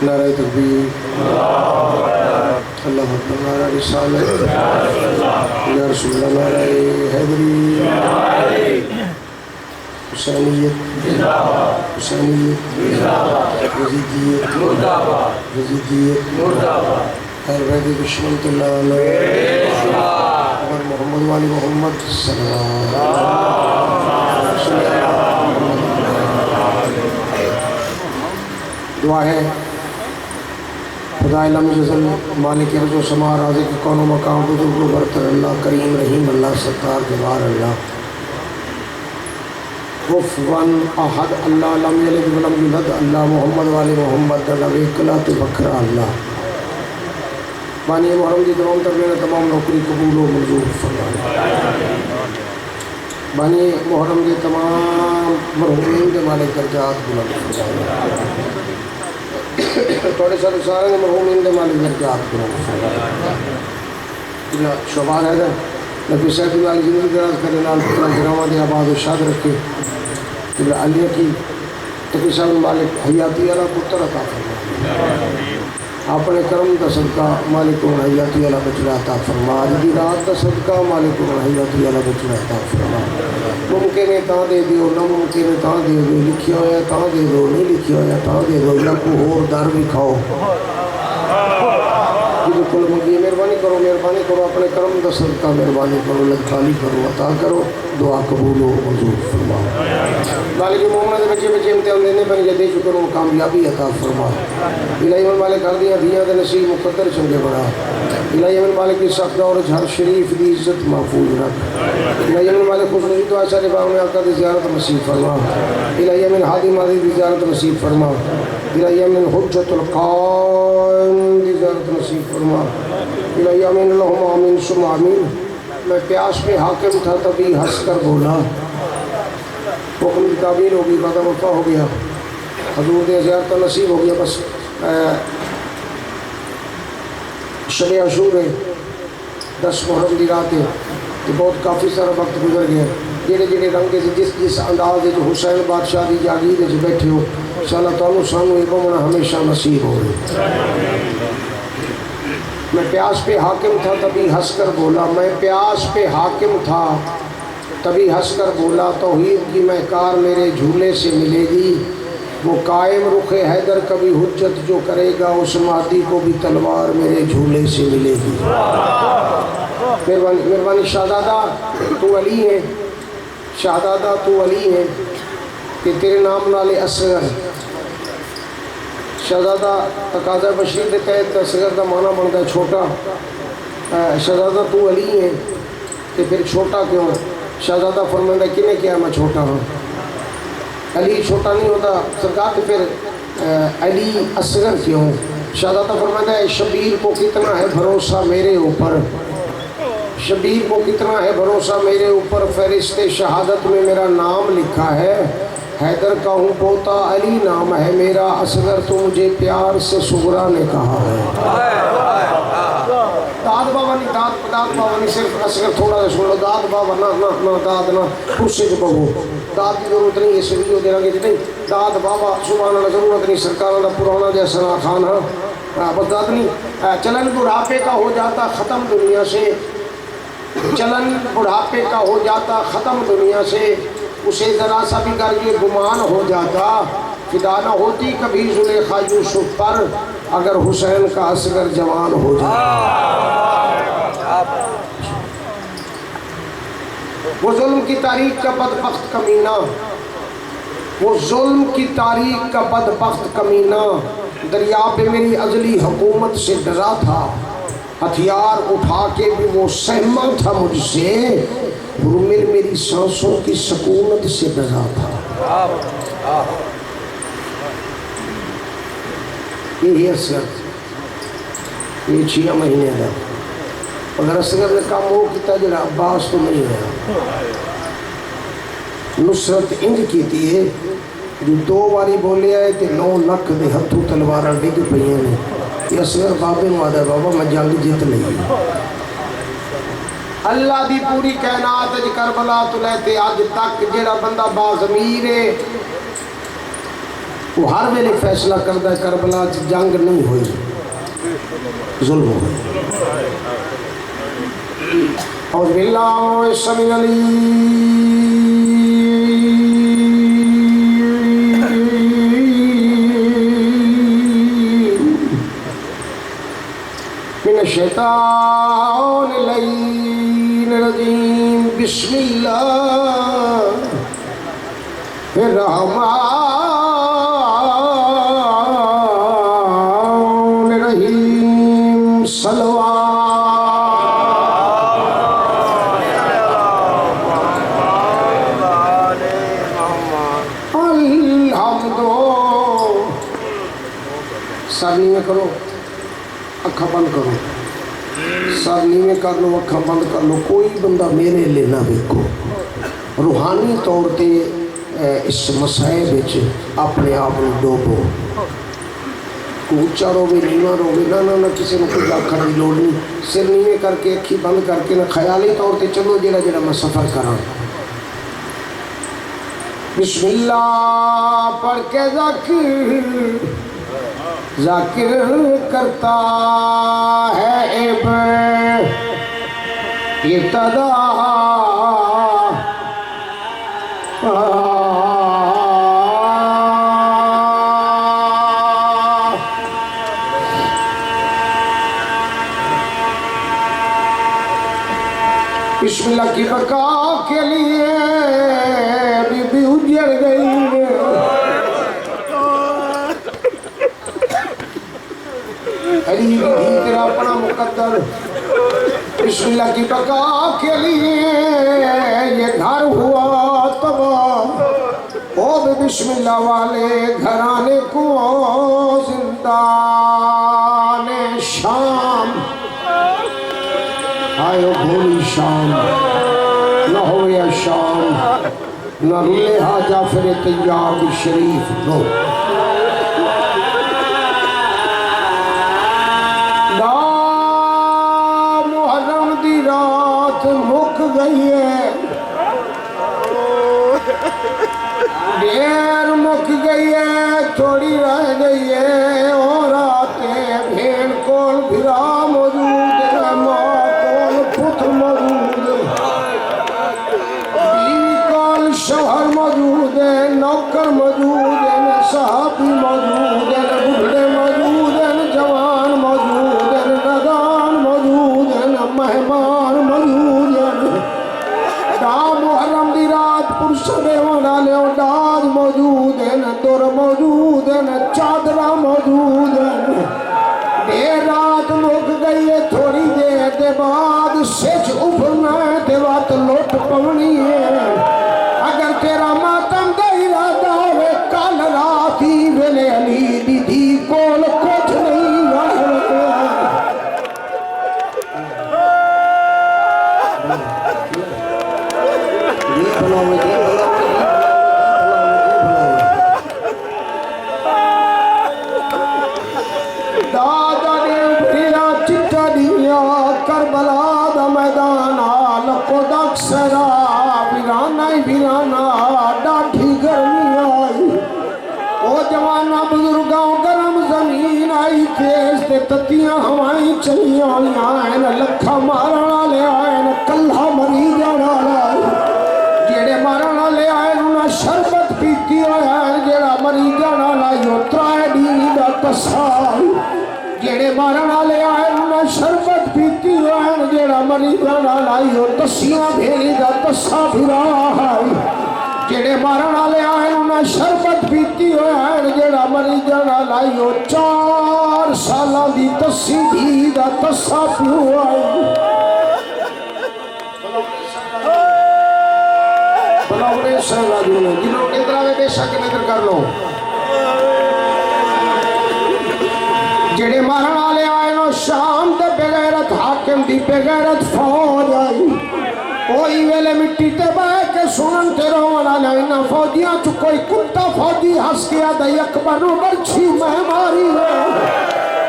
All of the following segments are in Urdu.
نعرہ تکبیر، اللہ اکبر، نعرہ رسالت، یا رسول اللہ، نعرہ حیدری، حسینیت، حسینیت، یزیدیت، یزیدیت، اہل بیت دشمن اللہ علیہ اور محمد والی محمد صلی اللہ علیہ وسلم۔ دعا ہے خدا علم جزل مالک ارض و سما رازق کون و مقام بزرگ و برتر اللہ کریم رحیم اللہ ستار جبار اللہ غفوان احد اللہ لم یلد ولم یولد اللہ محمد والی محمد نبی کلات بکرا اللہ بانی محرم دی تمام تربیت تمام نوکری قبول و منظور فرمائے، بانی محرم دی تمام مرحومین کے مالک درجات بلند فرمائے، تھوڑے سارے مرحومین کے مالک درجات بلند فرمائے۔ شعبان ہے نبی صاحب والی زندگی دراز کرے، لال پترہ گراما دے آباد و شاد رکھے، علیہ کی تقی صاحب مالک حیاتی علا پتر عطا فرمائے، اپنے کرم دا صدقہ مالک و حیاتی علا بچڑا عطا فرما، جدی رات دا صدقہ مالک و حیاتی علا بچڑا عطا فرما، ممکن ہے تاں دے دیو، نہ ممکن ہے تاں دے دیو، لکھیا ہویا تاں دے دو، نہیں لکھیا ہویا تاں دے دو، یا کو اور در بھی کھاؤ، جدو کل مگی مہربانی کرو، اپنے کرم دا صدقہ مہربانی کرو، لکھالی کرو، عطا کرو، دعا قبول و منظور فرما۔ مالک مومنہ دے بچے امتحان دینے پر جدے شکر و کامیابی عطا فرما، الہی من مالک ہر دیا دیا دے نصیب مقدر چنگے بڑا، الہی من مالک کی سخت دور ہر شریف دی عزت محفوظ رکھ، الہی من مالک خصوصی تو آشار باغ میں آقا دی زیارت نصیب فرما، الہی من حادی مادی دی زیارت نصیب فرما، الہی من حجت القائم دی زیارت نصیب فرما، الہی من اللہم آمین سم آمین۔ میں پیاس پہ حاکم تھا تبھی ہنس کر بولا، حکم کی تعبیر ہوگی، وعدہ وفا ہو گیا، حضور دے زیارت نصیب ہو گیا۔ بس شب عاشور ہے، 10 محرم دی رات ہے، بہت کافی سارا وقت گزر گیا، جڑے رنگ سے جس انداز جو حسین بادشاہ دی جاگیر جو بیٹھے ہو، انشاءاللہ تعالیٰ سانو یہ بمنا ہمیشہ نصیب ہو گئے۔ میں پیاس پہ حاکم تھا تبھی ہنس کر بولا، میں پیاس پہ حاکم تھا تبھی ہنس کر بولا، توحید کی مہکار میرے جھولے سے ملے گی، وہ قائم رخ حیدر کبھی حجت جو کرے گا، اس مہدی کو بھی تلوار میرے جھولے سے ملے گی۔ مہربانی شہزادہ تو علی ہے، شہزادہ تو علی ہے کہ تیرے نام نالے اصغر، شہزادہ تقاضہ بشیر دے تحت اصغر دا معنی بنتا ہے چھوٹا، شہزادہ تو علی ہے کہ پھر چھوٹا کیوں؟ شہزادہ فرماندہ کنے کیا میں چھوٹا ہوں، علی چھوٹا نہیں ہوتا سرکار، تو پھر علی اصغر کیوں؟ شہزادہ فرماندہ ہے شبیر کو کتنا ہے بھروسہ میرے اوپر، شبیر کو کتنا ہے بھروسہ میرے اوپر، فہرست شہادت میں میرا نام لکھا ہے، حیدر کا ہوں پوتا علی نام ہے میرا، اصغر تو مجھے پیار سے صغرا نے کہا ہے۔ داد بابا نہیں، داد بابا نہیں، صرف اصغر تھوڑا سا سن لو، داد بابا نہ داد نہ کرسی سے بہو، داد کی ضرورت نہیں، اس ویڈیو دینا کہ نہیں، داد بابا سبحان اللہ ضرورت نہیں، سرکار اللہ پرانا جیسا خان ہاں بس داد نہیں۔ چلن بڑھاپے کا ہو جاتا ختم دنیا سے، چلن بڑھاپے کا ہو جاتا ختم دنیا سے، اسے ذرا سا بھی کر یہ گمان ہو جاتا، فدا نہ ہوتی کبھی زلیخا یوسف پر، اگر حسین کا اصغر جوان ہو جاتا۔ وہ ظلم کی تاریخ کا بدبخت کمینہ، وہ ظلم کی تاریخ کا بدبخت کمینہ، دریا پہ میری ازلی حکومت سے ڈرا تھا، ہتھیار اٹھا کے بھی وہ سہما تھا مجھ سے، میری سانسوں کی سکونت سے ڈرا تھا۔ یہی اصغر، یہ 6 مہینے دا، اگر اصغر نے کام ہو کیتا جڑا عباس تو نہیں ہے۔ نصرت انج کیتی ہے جو 2 باری بولے آئے تے 9 لکھ دے ہتھوں تلواراں ڈگ پئیاں نے، یہ اصغر بابے نو آدھا بابا میں جنگ جیت لئی۔ اللہ دی پوری کائنات اج کربلا تو لے تے اج تک جڑا بندہ باضمیر ہے وہ ہر ویلے فیصلہ کرتا ہے کربلا جنگ نہیں ہوئی ظلم ہوئی اور باللہ السمیع العلیم من الشیطان اللعین الرجیم بسم اللہ الرحمن الرحیم سر نیویں کرو اکھا بند کرو سر نیویں کر لو اکھا بند کر لو کوئی بندہ میرے لے نہ ویکھو روحانی طور تے اس مسائل وچ اپنے آپ کو ڈوبو اونچا روے نیواں روے نہ کسی نے کچھ آکھن دی لوڑ نہیں سر نیویں کر کے اکھی بند کر کے نہ خیالی طور تے چلو جڑا میں سفر کراں بسم اللہ پڑھ کے ذاکر کرتا ہے ابتدا بسم اللہ کی بقا کے لیے بی بی اجڑ گئی علی بھی تیرا اپنا مقدر بسم اللہ کی بقا کے لیے یہ گھر ہوا تباہ او بھی بسم اللہ والے گھرانے کو زندان شام آئے بھولی شام نہ ہوئے شام نہ رلے ہا جعفر طیاب شریف نو محرم دی رات مک گئی ہے دیر مک گئی ہے تھوڑی رہ گئی ہے اور راتیں بھین کول بھرا موجود ہے ماں کول پتر موجود ہے بیوی کول شوہر موجود ہے نوکر موجود ہے صحابی موجود ہے بڑھڑے موجود ہے جوان موجود ہے ندان موجود ہے مہمان موجود ہے دا محرم دی رات پرسبے ہونا لے ڈاج موجود ہے دور موجود ہے چادرہ موجود ہے دیر رات مک گئی ہے تھوڑی دیر دے بعد سچ ابھرنا ہے دے وقت لوٹ پونی ہے اگر تیرا ماتم دا ارادہ ہوئے کل راتی ویلے علی دی دی کول کچھ نہیں دادا نے بھیرا چٹا دیا کربلا دا میدان لکو دک سرا ویرانا ہی ویرانا ڈاٹھی گرمی آئی او جوانا بزرگاں گرم زمین آئی تیز تے تتیاں ہوائیں چلی آئین لکھا مارنا لے آئین کلہ مری جانا لائے جیڑے مارنا لے آئین انہا شربت پیتی آئین جیڑا مری جانا لائے اترائے دیدہ تسائی جیڑے مارنا لے آئین انہا شربت پیتی آئین جیڑا مری جانا لائے تسیاں بھیری دا تسا بھرا آئی جیڑے مارنا لے آئین انہا شربت پیتی آئین جیڑا مری جانا لائے 4 سالہ دی تسی دیدہ تسا پیو آئی بلاؤنے سہلا جونے جنہوں کے دراوے بے شک نظر کر لو جڑے مارنا لے آئے نو شام دے بغیرت حاکم دی بغیرت فوج آئی کوئی ویلے مٹی تے بہ کے سنن تے رونا لینا فوجیاں چو کوئی کتا فوجی ہس کیا دائی اکبر نو برچھی میں ماری ہے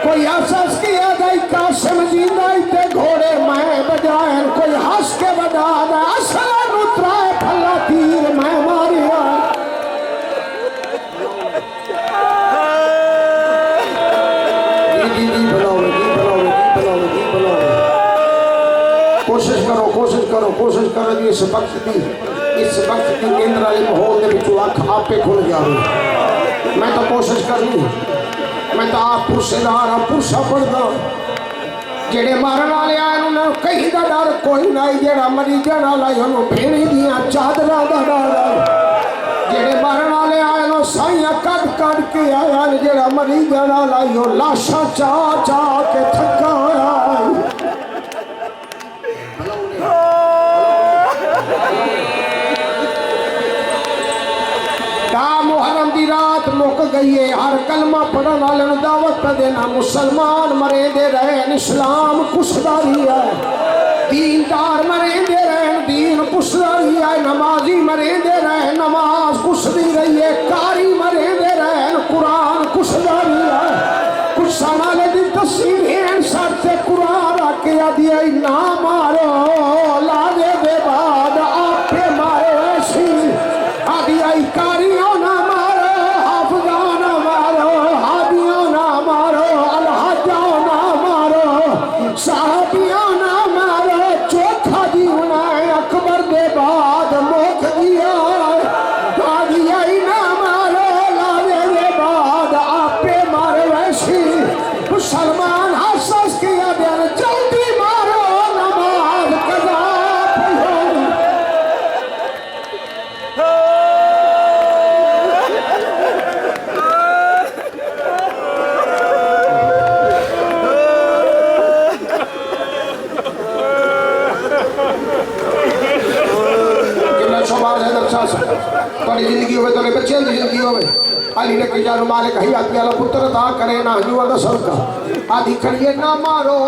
کوئی ہس کیا دائی قاسم زندائی تے گھوڑے میں بجائیں کوئی ہس کے بجا دائی اصلا نترائے پھلا تیر میں ماری ہے کوشش کرو کوشش کرو کوشش کرو جی اس وقت کی کیندر والے ماحول کے بچوں اکھ آپ پہ کھل جائے میں تو کوشش کرنی میں تو آپ پرسے دار ہاں پرسا پڑھدا جڑے مارن والے آئے انہوں کہیں دا ڈر کوئی نہیں جڑا مریضاں نال آئے انہوں بھیڑی دیاں چادراں دا ڈر جڑے مارن والے آئے انہوں سائیاں کٹ کٹ کے آئے جڑا مریضاں نال آئے انہوں لاشاں چاہ چاہ کے تھکا آئے محرم دی رات مک گئی ہے ہر کلمہ پڑھن والوں دعوت پہ دینا مسلمان مرے دے رہن اسلام کشداری ہے دیندار مرے دے رہن دین کشداری ہے نمازی مرے دے رہن نماز کشدی رہی ہے کاری مرے دے رہن قرآن کشداری ہے کچھ سنالے دی تصویریں سر سے قرآن رکھے دیا نہ مارو لادے دے بعد آپ پہ مارو ایسی آدھی آئی کاریوں نہ مارو حافظوں نہ مارو حادیوں نہ مارو الحاجوں نہ مارو صحابیوں نہ مارو چوکھا دیونا اکبر دے بعد موک دیا آدھی آئی نہ مارو لاوے دے بعد آپ پہ مارو ایسی مسلمان حساس کیا دیا جلدی مارو نماز قضا تھوڑی زندگی ہوئے تھوڑے بچے کی زندگی ہوئے علی نے کہا مالک حیاتی والا پتر عطا کرے نہ ہنجو دا صدقہ آدھی کھڑیے نہ مارو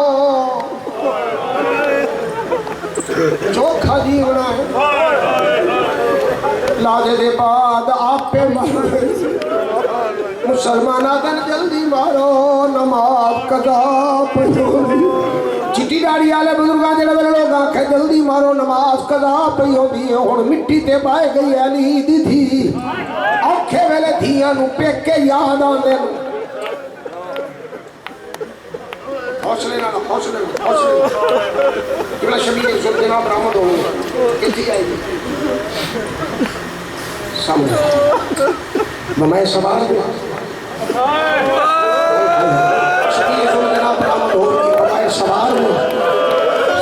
چوکھا جیونا ہے لادے دے بعد آپ پہ مارو مسلمان آدھن جلدی مارو نماز قضا پڑھو چٹی ڈاڑی آلے بزرگاں جڑے والے لوگ آنکھیں جلدی مارو نماز قضا پئی ہوندی ہے ہن مٹی تے بائے گئی علی دی تھی اوکھے ویلے دھیاں نو پیکے یاد آندے حوصلے نال حوصلے جڑا شبیر سن جناب برآمد ہو کتھی آئی سامنے میں سوال دوں شبیر سن جناب برآمد ہو سوار میں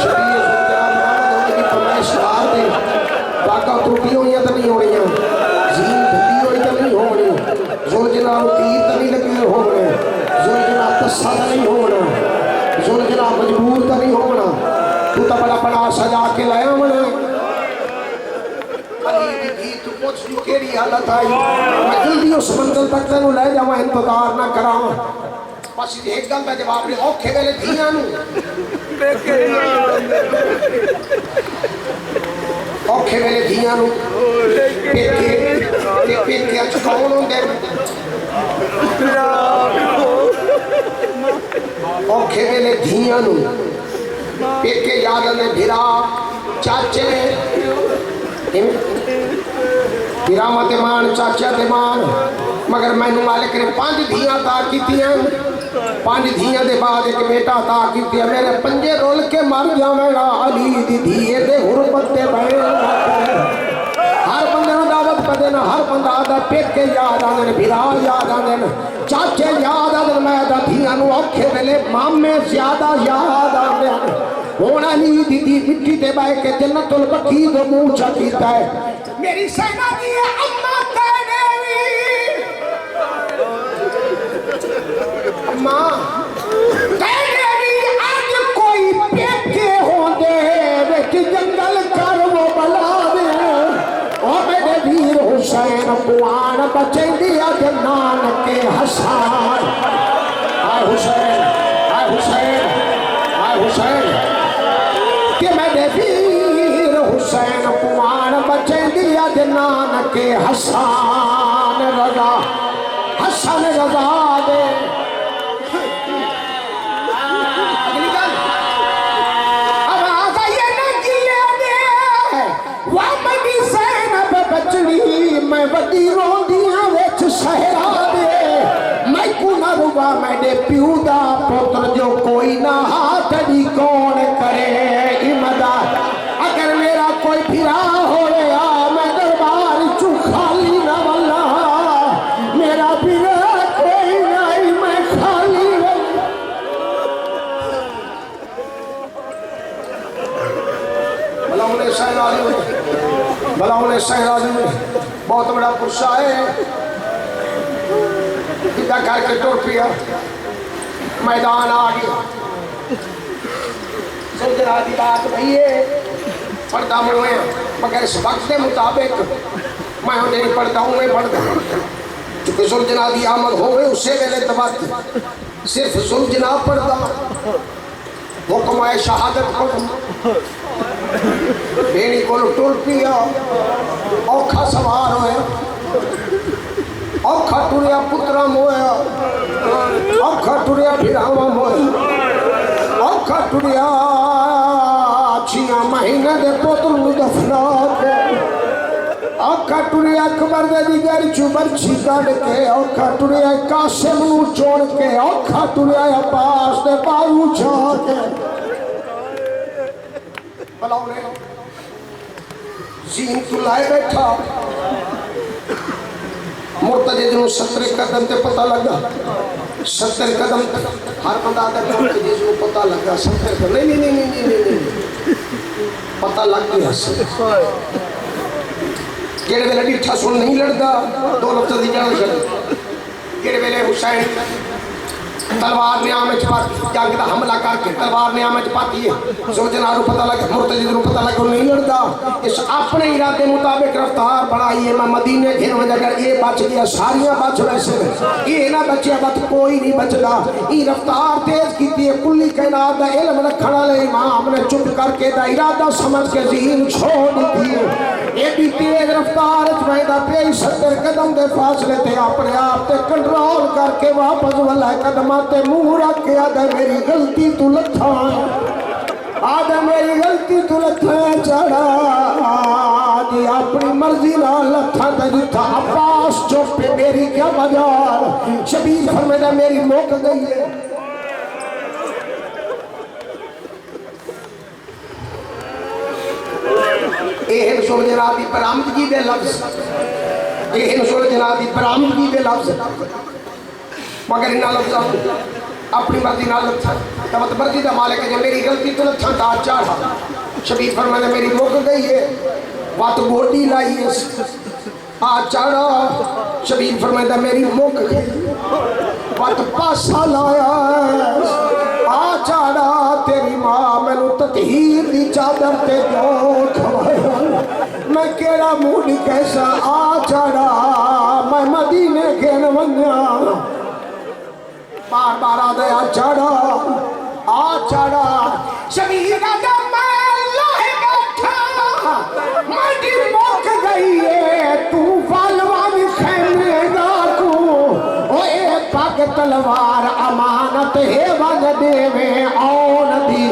شبیر سلطان محمد ہونے کی فرمائے سوار دے باقا ٹوٹی ہوئی تو نہیں ہونی زین دھتی ہوئی تو نہیں ہونی زول جناب تیر تو نہیں لگے ہونے زول جناب تسا تو نہیں ہونا زول جناب مجبور تو نہیں ہونا تو تا بڑا بڑا سجا کے لائے ہونے علی دی گھی تو پوچھ جو کیری حالت آئی میں جلدی اس منزل تک تینوں لے جاؤں انتظار نہ کراؤں بس ایک گل میں جواب لے اوکھے ویلے دھیاں نو اوکھے ویلے دھیاں نو پیکے اچھ کون ہوندے اوکھے ویلے دھیاں نو پیکے یاد آندے بھرا چاچے بھرا مت مان چاچا تے مان مگر میں نو مالک نے 5 دھیاں تا کیتیاں 5 دھیاں دے بعد ایک بیٹا عطا کیتیا میرے پنجے رول کے مر جاویں گا علی دی دھیے دے حرمت تے بہن ہر بندے نو دعوت پہ دینا ہر بندہ آدھا پیکے یاد آدھن بھرا یاد آدھن چاچے یاد آدھن میں آدھا دھیاں نو اوکھے ویلے مامے زیادہ یاد آدھن ہون علی دی دی مٹی تے بہ کے جنت البقیع دے منہ چا کیتا ہے میری سینا دی اماں کہنے اماں کہنے بھی آج کوئی پیکے ہوں دے ویچ جنگل کر وہ بلا دے او میرے ویر حسین پوان بچے دیا جنان کے حسان آئے حسین آئے حسین آئے حسین کہ میرے ویر حسین پوان بچے دیا جنان کے حسان رضا حسن رضا دے میں وڈی روندیاں وچ سہرا دے میں کو نہ روا میرے پیو دا پتر جو کوئی نہ ہاتھ دی کون کرے امدا بھلا انہیں شہراز بھلا انہیں شہراز بہت بڑا پرشا ہے کتا کر کے ٹور پیا میدان آ گیا سلجنا دی بات بھئی ہے پڑھتا ہوں مگر اس وقت کے مطابق میں ہوں نہیں پڑھتا ہوں میں پڑھتا ہوں چونکہ سلجنا دی آمد ہوئے اسے ویلے تبات صرف سلجنا پڑھتا حکم ہے شہادت پڑھتا بینی کو ٹور پیا اوکھا سوار ہوئے اوکھا ٹوریا پترا مویا اوکھا ٹوریا بھیراما مویا اوکھا ٹوریا چھیا مہینہ دے پوتر دفنات اوکھا ٹوریا اکبر دے دیگر چوبر چھیکاڑ کے اوکھا ٹوریا قاسم نو چوڑ کے اوکھا ٹوریا عباس دے بارو چھاڑ کے بلاؤ نے زین تو لائے بیٹھا مرتجد نو 70 قدم تے پتہ لگا 70 قدم ہر بندہ آدھا مرتجد نو پتہ لگا 70 قدم نہیں پتہ لگ گیا کیڑے ویلے ڈیٹھا سن نہیں لڑدا دو لفظ دی جان چل کیڑے ویلے حسین تلوار نے آمچ پاتی جنگ دا حملہ کر کے تلوار نے آمچ پاتی ہے سوچنا رو پتہ لگا مرتجد رو پتہ لگا نہیں لڑدا اس اپنے ارادے مطابق رفتار بڑھائی ہے میں مدینے گھر میں اگر یہ بچ گیا ساریاں بچ ویسے یہ نہ بچے بات کوئی نہیں بچدا یہ رفتار تیز کیتی ہے کلی کائنات دا علم رکھنے والے امام نے چپ کر کے دا ارادہ سمجھ کے ذہن چھوڑ دی ہے یہ بھی تیز رفتار چوہدہ پہ 70 قدم دے فاصلے تے اپنے آپ تے کنٹرول کر کے واپس والا قدماتے منہ رکھ کے آدھا میری غلطی تو لتھا آدھا میری غلطی تو لتھا چڑھا آدھی اپنی مرضی نہ لتھا تجھتا عباس چوپ پہ میری کیا مجال شبیر فرمیدہ میری موک گئی ہے اہم سور جنابی پر آمدگی دے لفظ اہم سور جنابی پر آمدگی دے لفظ مگر انہا لفظ اپنی مرضی نہ لفظ تبت مرضی دا مالک ہے جو میری غلطی تو لفظ تا چاڑھا شبیر فرمائے میری موک گئی ہے بات گوڑی لائی ہے آج چاڑھا شبیر فرمائے میری موک گئی بات پاسا لایا ہے آج چاڑھا تیری ماں میں نو تطہیر دی چادر تے جو کھوایا میں کیڑا موڑی کیسا آج چاڑھا میں مدینے کے نمانیا بار بار آدھے آچاڑا شبیر آدھا میں اللہ بیٹھا مٹی موک گئی ہے تو فالوان خیمے گا کو اوے پاک تلوار امانت ہے وگ دے میں آن دی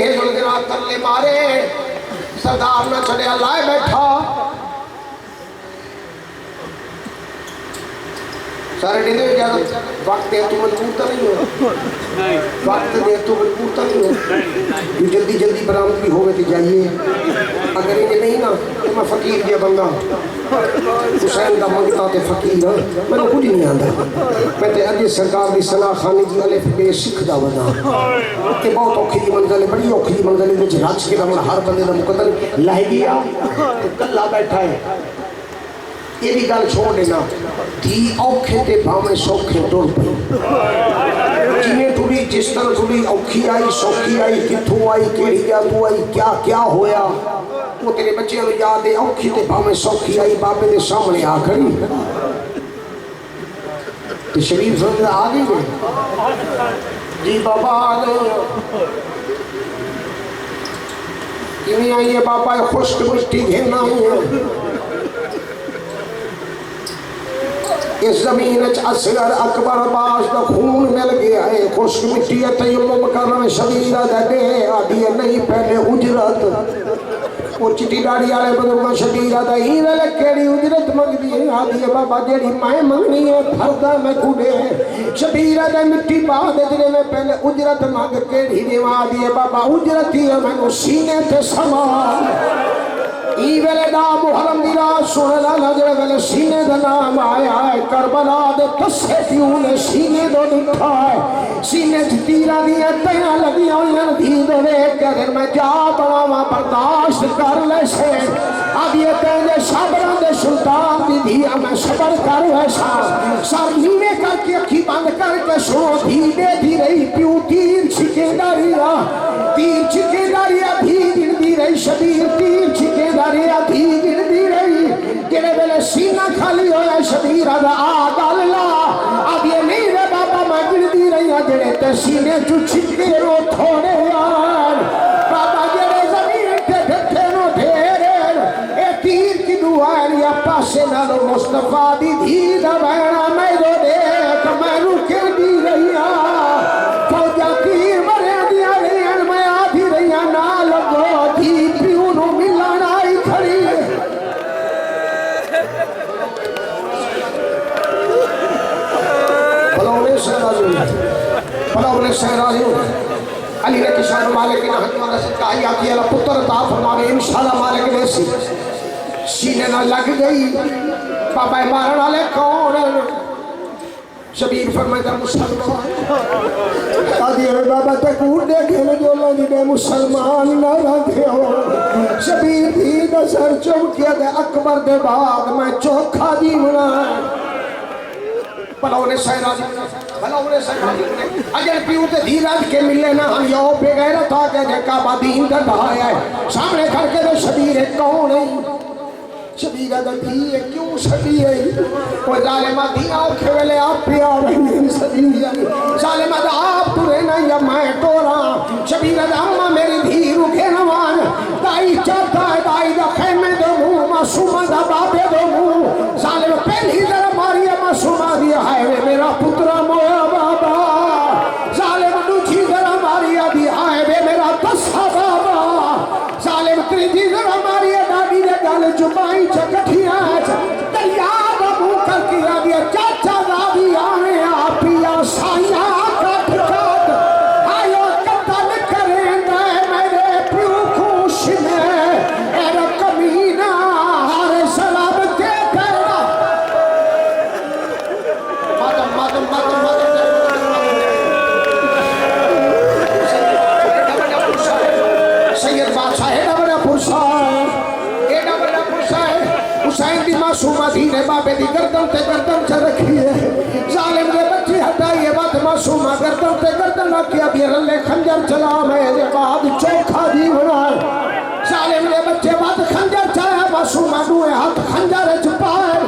ذوالجلال تلے مارے سردار نہ چھڑے اللہ بیٹھا سارے ڈیدے اجازت وقت دے تو مجبور تا نہیں ہو وقت دے تو مجبور تا نہیں ہو یہ جلدی جلدی برآمدگی ہوئے تھی جائیے اگر یہ نہیں نا تو میں فقیر دیا بندہ حسین دا منگتا تے فقیر میں نے کچھ نہیں آندھا میں تے اجے سرکار دی صلاح خانی جی الف بے سکھ دا ودا کہ بہت اوکھی دی منزل ہے بڑی اوکھی دی منزل ہے وچ راج کے دا ہر بندے دا مقدر لہ گیا تو کلا بیٹھا ہے یہ بھی گل چھوڑ دینا تھی اوکھے تے بھامے سوکھے ٹور پئی جنہیں تھوڑی جس طرح تھوڑی اوکھی آئی سوکھی آئی کتھوں آئی کیڑی جادو آئی کیا کیا ہویا وہ تیرے بچے ہو یاد ہے اوکھی تے بھامے سوکھی آئی بابے دے سامنے آ کھڑی تو شریف سمجھ آ گئی ہے جی بابا آ گئی کیوں آئی ہے بابا خشک مٹی گھینا آئی ہے اس زمین اصغر اکبر عباس دا خون مل گیا ہے خشک مٹی تیمم کرنا شبیر دے آدھی نہیں پہلے اجرت وہ چٹی داڑھی والے بزرگ شبیر دئی ویلے کیڑی اجرت منگدی ہے آدھی ہے بابا جیڑی میں منگنی ہے پھردا میں کوڑے شبیر دے مٹی پا دے جڑے میں پہلے اجرت منگ کیڑی دیواں آدھی ہے بابا اجرت ہی ہے مینوں سینے تے سما ای ویلے دا محرم دی رات سن لا جڑے ویلے سینے دا نام آیا ہے کربلا دے کسے پیوں نے سینے دو دکھا ہے سینے چ تیرا دیا تیاں لگیاں ہوئیں دھی دو ویکھ کے اگر میں جا بناواں برداشت کر لے سے اب یہ کہنے صبراں دے سلطان دی دھیا میں صبر کر ویسا سر نیوے کر کے اکھی بند کر کے سو دھی دے دی رہی پیوں تیر چھکے داریا تیر چھکے داریا دھی گن دی رہی شبیر تیر چھکے داریا دھی گن دی رہی جڑے ویلے سینہ خالی ہویا شبیر دا آ گل لا اب یہ نہیں رہے بابا میں گن دی رہی ہوں جڑے تے سینے چو چھکے رو تھوڑے یار بابا جڑے زمین تے دھتے رو دھیرے اے تیر کی دعائیں یا پاسے نالو مصطفیٰ دی دھی دا بہنا میں دو دیکھ میں رکے دی رہی ہوں فوجہ تیر مرے دیا رہی ہیں میں آدھی رہی ہوں نہ لگو دھی پیوں نو ملانا ہی کھڑی بلاؤنے سہرائی علی نے کشان مالک نے حکمہ رسد کا آیا کیا اللہ پتر عطا فرمانے انشاءاللہ مالک نے سینے نہ لگ گئی بابا مارن والے کون شبیر فرمائے در مسلمان آدھی ہے بابا تکور دیکھے لے جو اللہ دینے مسلمان نہ رکھے ہو شبیر بھی دا سر چوکیا دے اکبر دے بعد میں چوکھا دی منا بلاؤنے سہرائی بلاؤنے سہرائی اگر پیوں تے دھیرات کے ملے نہ ہم یو بے غیرت آگے جے کعبہ دین دا دھایا ہے سامنے کھڑ کے دے شبیر کون ہے شبیر دا دھی ہے کیوں شبیر ہے وہ ظالمہ دھی آنکھے ویلے آپ پہ آ رہی ہیں شبیر ظالمہ دا آپ تو رہنا یا میں ٹورا شبیر دا اممہ میری دھی رکھے نوان دائی چاہتا ہے دائی دا خیمے دو مو معصومہ دا بابے دو مو ظالمہ پہلی ذرا ماری ہے معصومہ دیا ہے وے میرا پترہ مویا بابا ظالمہ دوچھی ذرا ماری ہے دیا ہے وے میرا دسہ بابا ظالمہ تریجی ذرا ماری ہے دادی دے گالے چپائی چکٹھیاں دریاب ابو کر کیا دیا چاچا دادی آنے آپیا سائیہ کٹ کٹ آئیو قتل کریں دے میرے پیو خوش میں اے کمینہ ہر سلام کے کرنا مادم سید بادشاہ ہے ڈبرہ پرسا ہے حسین دی معصومہ دھیرے بابے دی گردن تے گردن سے رکھی ہے ظالم دے بچے ہٹائیے بات معصومہ گردن تے گردن رکھی اب یہ رلے خنجر چلا میں دے بعد چوکھا دی بنا ظالم دے بچے بات خنجر چلا معصومہ دوئے ہاتھ خنجر چھپائے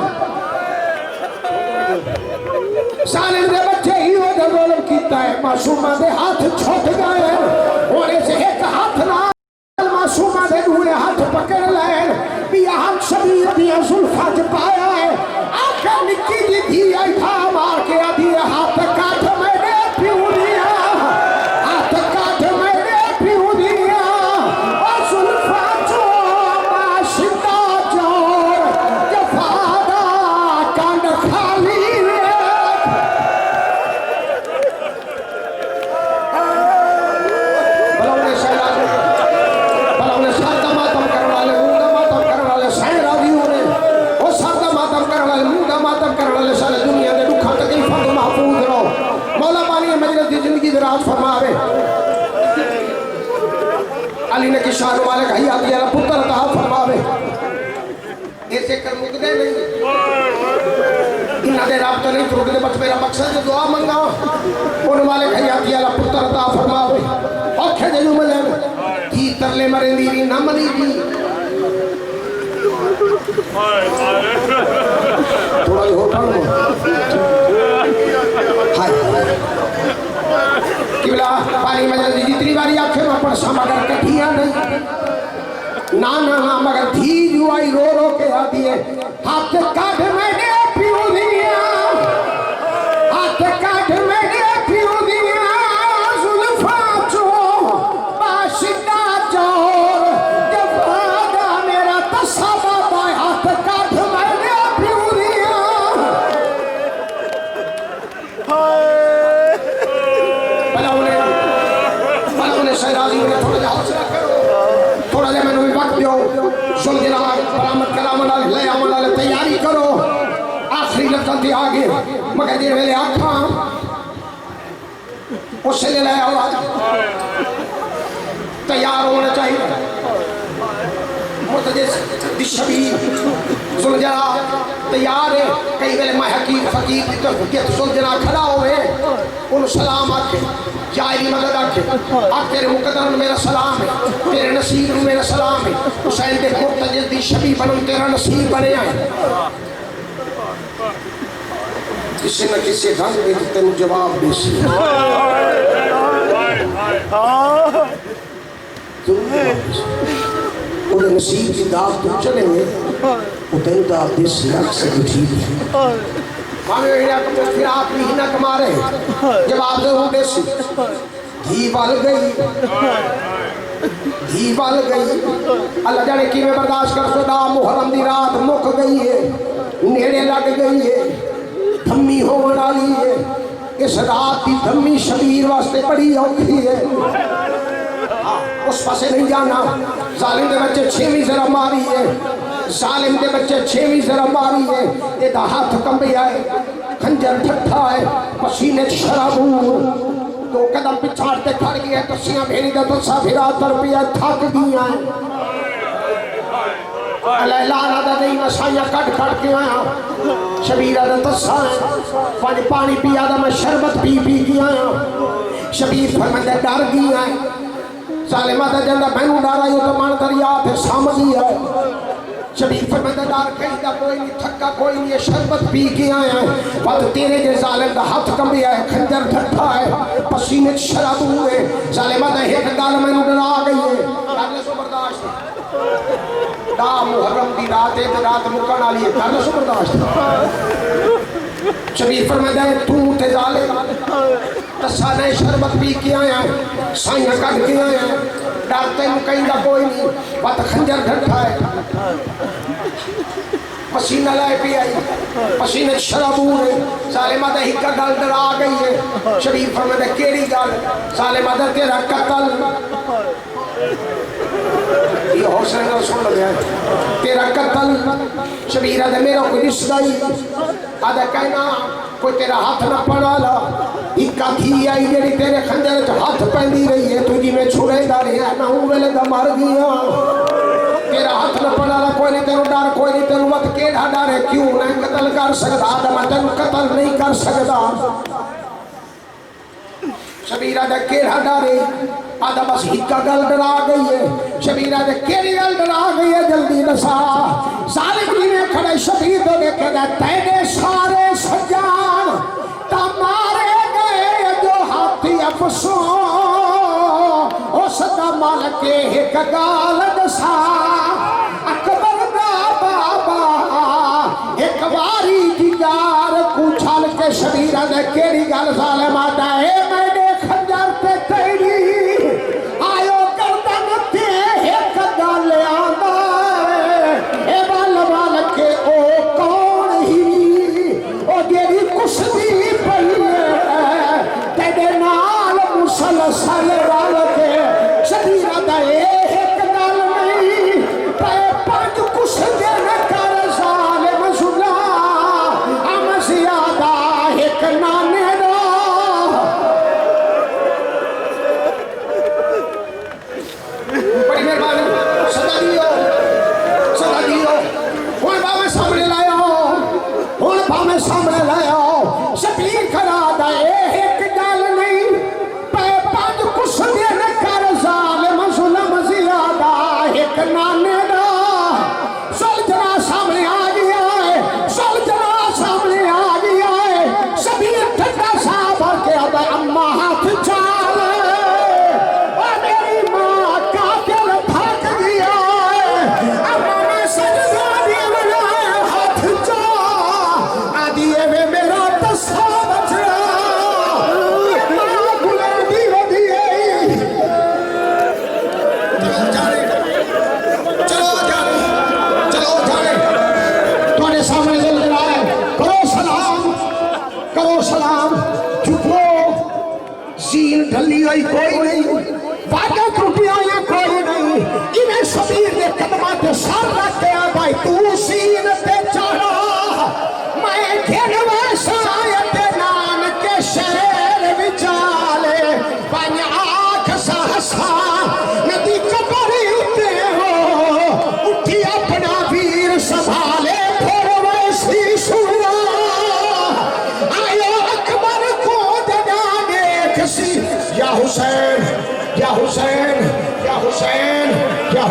ظالم دے بچے ہی وہ دے ظلم کیتا ہے معصومہ دے ہاتھ چھوٹ گئے ہونے سے ایک ہاتھ نہ معصومہ دے دوئے ہاتھ پکڑ لائن بیا ہم شبیر بیا ظلفہ جپایا ہے آنکھیں نکی دی دھی آئی تھا مار کے آدھی ہاتھ کاٹ میں نے پیوں دیا ہاتھ کاٹ میں نے پیوں دیا اور ظلفہ جو باشندہ جور جفادہ کانڈ خالی دراز فرماوے علی نے کشان مالک حیات یا پتر عطا فرماوے ایسے کر مقدے نہیں انہاں دے رابطہ نہیں تو رکھتے بس میرا مقصد جو دعا منگا ان مالک حیات یا پتر عطا فرماوے اوکھے جنو ملے تھی ترلے مرے دیری نہ ملی دی تھوڑا ہی ہوتا ہوں قبلہ پانی مجلس جتنی باری آنکھیں میں پڑھسا مگر کٹھیاں نہیں نانا مگر دھی جو آئی رو رو کے آتی ہے ہاتھ کاٹ میں نے پیوں دیا ہاتھ کاٹ میں نے پیوں دیا ظلفہ جو باشندہ جور جب منزل تے آ گئے مگر دیر ویلے آکھاں اس سے لے اولاد تیار ہونا چاہیے مرتجز شبیر زلجرا تیار ہے کئی ویلے میں حکیم فقیر کی طرف زلجرا کھڑا ہوئے ان سلام آکھے جائری مدد آکھے آکھ تیرے مقدر میرا سلام ہے تیرے نصیب میرا سلام ہے حسین دے مرتجز دی شبیر بنوں تیرا نصیب بنے آئے کسی نہ کسی ڈھنگ میں تینوں جواب دے سی انہیں نصیب کی دعوت تو چلے ہوئے وہ تینوں دعوت دے سی رکھ سے بٹھی دی مانے ہیرا کمو پھر آپ بھی ہی نہ کمارے جواب دے سی دھی بال گئی دھی بال گئی اللہ جانے کی میں برداشت کر سدا محرم دی رات مک گئی ہے نیڑے لگ گئی ہے دھمی ہو ڈالی ہے اس رات کی دھمی شبیر واسطے بڑی اوکھی ہے اس پاسے نہیں جانا ظالم دے بچے 6ویں ذرا ماری ہے ظالم دے بچے 6ویں ذرا ماری ہے یہ دا ہاتھ کمبیا ہے خنجر ٹھٹھا ہے پسینے شرابور دو قدم پچھاڑتے کھڑ گیا کسیاں بھیری دا تسا پھرا تربیہ تھک گیا ہے اللہ لانا دا نہیں مسائیاں کٹ کٹ کے آیا شبیرہ دا تسا ہے پانی پیا دا میں شربت پی کے آیا شبیر فرمندے ڈر گیا ہے ظالمہ دا جندہ بینو ڈارا یہ تو مان دریا تھے سامدی ہے شبیر فرمندے ڈار کہیں دا کوئی نہیں تھکا کوئی نہیں شربت پی کے آیا ہے وقت تیرے جے ظالم دا ہاتھ کمبیا ہے خنجر ڈھٹھا ہے پسینے شراب ہوئے ظالمہ دا ایک گال بینو ڈرا گئی ہے کرنے سو برداشت دا محرم دی رات ہے تو رات مکان آلی ہے کرنے سو برداشت شبیر فرمائے ہے تو تے ظالم تسانے شربت پی کے آیا ہے سائیاں کٹ کے آیا ہے ڈرتے ہوں کہیں دا کوئی نہیں وقت خنجر ڈھٹھا ہے پسینہ لائے پی آئی پسینہ شرابور ہے ظالمہ دا ہی کا گل ڈر آ گئی ہے شبیر فرمائے ہے کیڑی گل ظالمہ دا تیرا قتل یہ حوصلے نہ سن لگیا ہے تیرا قتل شبیر آدھے میرا کوئی رشتائی آدھے کہنا کوئی تیرا ہاتھ نہ پڑا لا ایک تھی آئی جیڑی تیرے خنجر جو ہاتھ پہنی رہی ہے تجھی میں چھوڑے داری ہے نہ ہوں ویلے دا مر گیا تیرا ہاتھ نہ پڑا لا کوئی نہیں تیروں ڈار کوئی نہیں تیروں وقت کیڑا ڈار ہے کیوں نہیں قتل کر سکتا آدھے میں تیروں قتل نہیں کر سکتا شبیر آدھے کیڑا ڈارے آدھا بس ہکا گل ڈرا گئی ہے شبیر آدھے کیڑی گل ڈرا گئی ہے جلدی نسا ظالم جی میں کھڑے شبیر دو دیکھے گا تیرے سارے سجان تمہارے گئے جو ہاتھی افسوں اس دا مالک ایک گال نسا اکبر دا بابا ایک باری جگار کو چھال کے شبیر آدھے کیڑی گل ظالم آدھا ہے میں نے خنجر پہ تیری آئیو گردن تے ایک گل آدھا اے بال کے او کون ہی او جیری کس دی پئی ہے تیرے نال مسلسل وال کے شبیر آدھا ایک گل نہیں پہ پانچ کس دن کر ظالم سنا ہم زیادہ ایک نانے دا بڑی مہربانی صدا دیو ہن باویں سامنے لایا ہن باویں سامنے لایا شبیر کرا دا ایک گل نہیں پے پانچ کچھ دن کر ظالم ظلم زیادہ ایک نانے دا سلجنا سامنے آ گیا ہے سلجنا سامنے آ گیا ہے شبیر ٹھنڈا صاحب کے آدھا اما ہاتھ چال ڈھلی ہوئی کوئی نہیں واقع ٹوٹی ہوئی کوئی نہیں انہیں شبیر نے قدمات سر رکھ کے بھائی تو سین پہ چڑھا میں گھر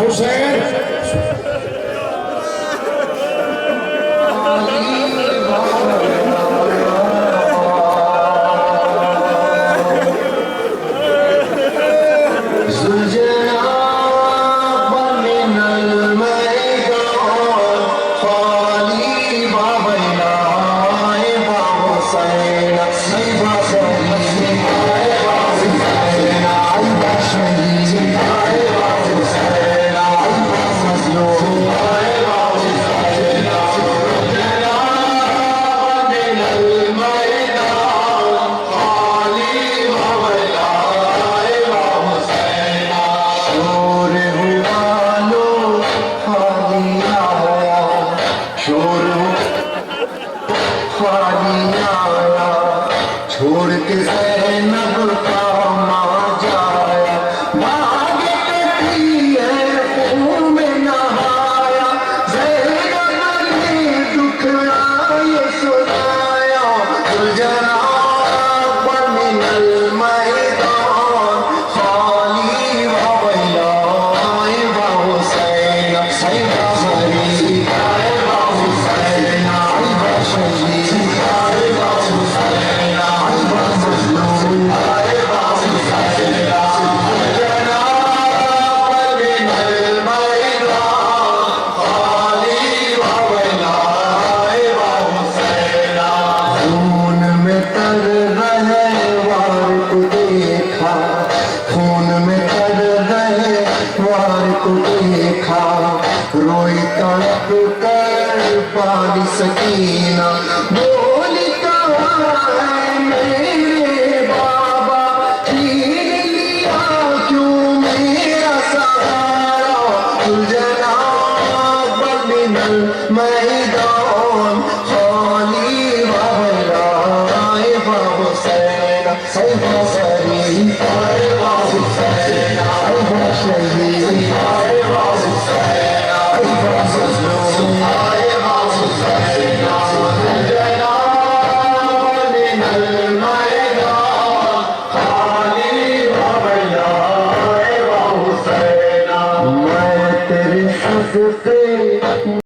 حسین چھوڑ کے زینب کا ماں جایا باغ کٹی ہے خون میں نہایا زینب نے دکھڑا یہ سنایا الجناب من المیدان خالی و ویلائے و حسین سیدہ غریب و حسین و شہید روئی تڑپ کر پانی سکینہ بولی کہاں ہے میرے بابا چھین لیا کیوں میرا سہارا الجناب من المیدان خالی و ویلائے و حسین سیدہ